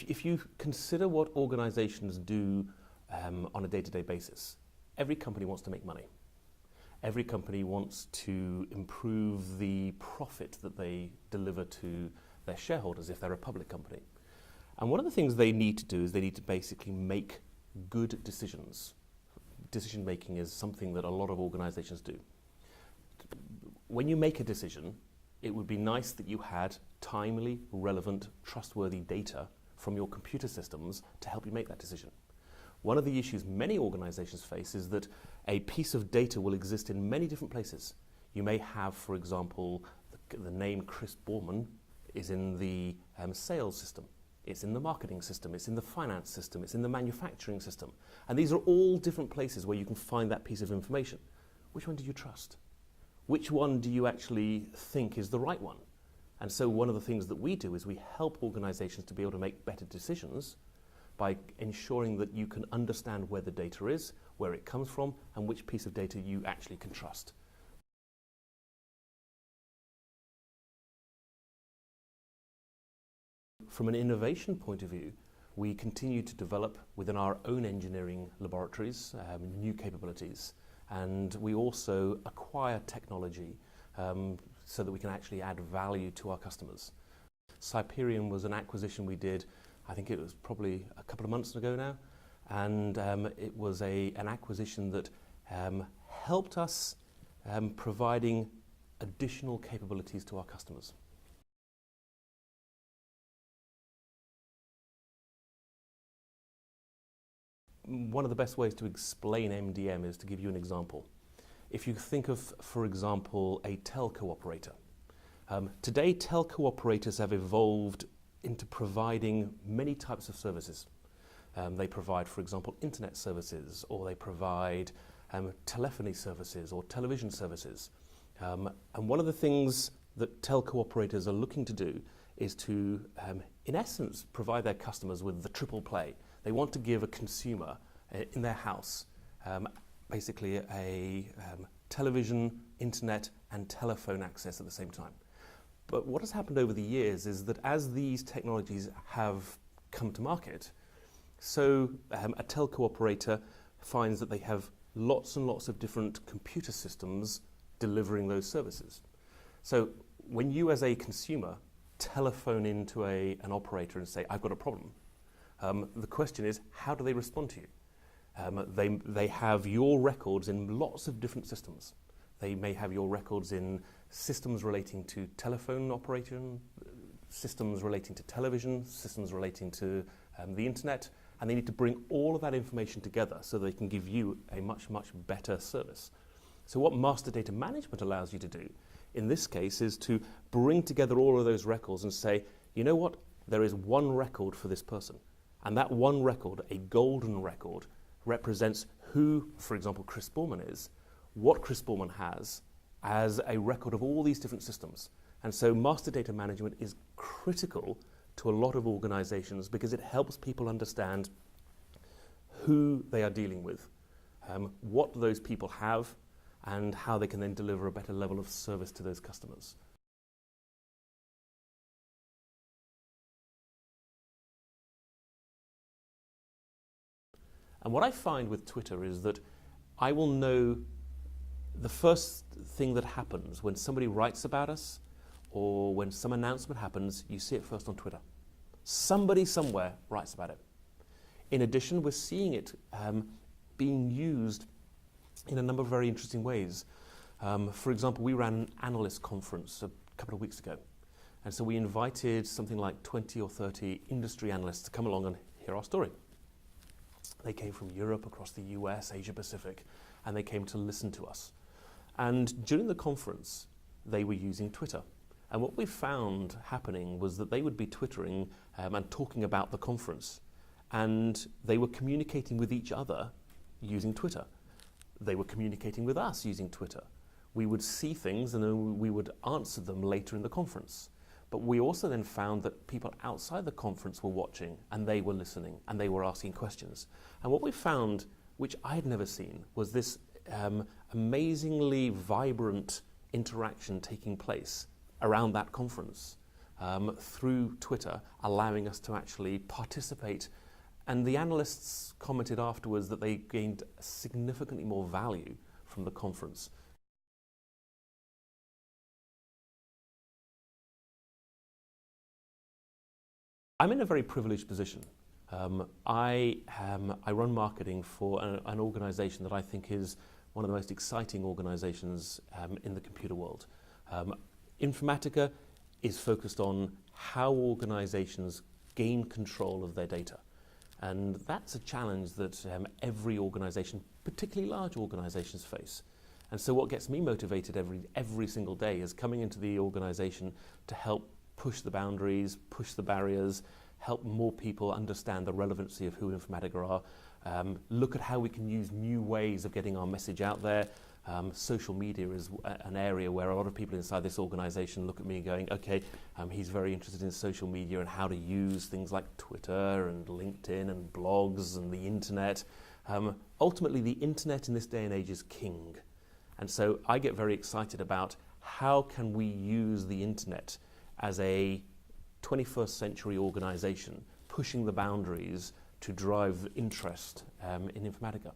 if you consider what organizations do on a day-to-day basis, every company wants to make money. Every company wants to improve the profit that they deliver to their shareholders if they're a public company. And one of the things they need to do is they need to basically make good decisions. Decision making is something that a lot of organizations do. When you make a decision, it would be nice that you had timely, relevant, trustworthy data from your computer systems to help you make that decision. One of the issues many organizations face is that a piece of data will exist in many different places. You may have, for example, the name Chris Boorman is in the sales system. It's in the marketing system, it's in the finance system, it's in the manufacturing system. And these are all different places where you can find that piece of information. Which one do you trust? Which one do you actually think is the right one? And so one of the things that we do is we help organizations to be able to make better decisions by ensuring that you can understand where the data is, where it comes from, and which piece of data you actually can trust. From an innovation point of view, we continue to develop within our own engineering laboratories new capabilities, and we also acquire technology so that we can actually add value to our customers. Siperian was an acquisition we did, I think it was probably a couple of months ago now, and it was an acquisition that helped us providing additional capabilities to our customers. One of the best ways to explain MDM is to give you an example. If you think of, for example, a telco operator. Today, telco operators have evolved into providing many types of services. They provide, for example, internet services, or they provide telephony services or television services. And one of the things that telco operators are looking to do is to, in essence, provide their customers with the triple play. They want to give a consumer in their house basically a television, internet, and telephone access at the same time. But what has happened over the years is that as these technologies have come to market, so a telco operator finds that they have lots and lots of different computer systems delivering those services. So when you as a consumer telephone into an operator and say, I've got a problem, the question is, how do they respond to you? They have your records in lots of different systems. They may have your records in systems relating to telephone operation, systems relating to television, systems relating to the internet, and they need to bring all of that information together so they can give you a much, much better service. So what master data management allows you to do, in this case, is to bring together all of those records and say, you know what, there is one record for this person. And that one record, a golden record, represents who, for example, Chris Boorman is, what Chris Boorman has as a record of all these different systems. And so master data management is critical to a lot of organizations because it helps people understand who they are dealing with, what those people have, and how they can then deliver a better level of service to those customers. And what I find with Twitter is that I will know the first thing that happens when somebody writes about us or when some announcement happens, you see it first on Twitter. Somebody somewhere writes about it. In addition, we're seeing it being used in a number of very interesting ways. For example, we ran an analyst conference a couple of weeks ago. And so we invited something like 20 or 30 industry analysts to come along and hear our story. They came from Europe, across the US, Asia Pacific, and they came to listen to us. And during the conference, they were using Twitter. And what we found happening was that they would be twittering and talking about the conference. And they were communicating with each other using Twitter. They were communicating with us using Twitter. We would see things and then we would answer them later in the conference. But we also then found that people outside the conference were watching and they were listening and they were asking questions. And what we found, which I had never seen, was this amazingly vibrant interaction taking place around that conference. through Twitter, allowing us to actually participate. And the analysts commented afterwards that they gained significantly more value from the conference. I'm in a very privileged position. I run marketing for an organization that I think is one of the most exciting organizations in the computer world. Informatica is focused on how organizations gain control of their data. And that's a challenge that every organization, particularly large organizations, face. And so what gets me motivated every single day is coming into the organization to help push the boundaries, push the barriers, help more people understand the relevancy of who Informatica are, look at how we can use new ways of getting our message out there. Social media is an area where a lot of people inside this organization look at me going, okay, he's very interested in social media and how to use things like Twitter and LinkedIn and blogs and the internet. Ultimately, the internet in this day and age is king. And so I get very excited about how can we use the internet as a 21st century organization, pushing the boundaries to drive interest in Informatica.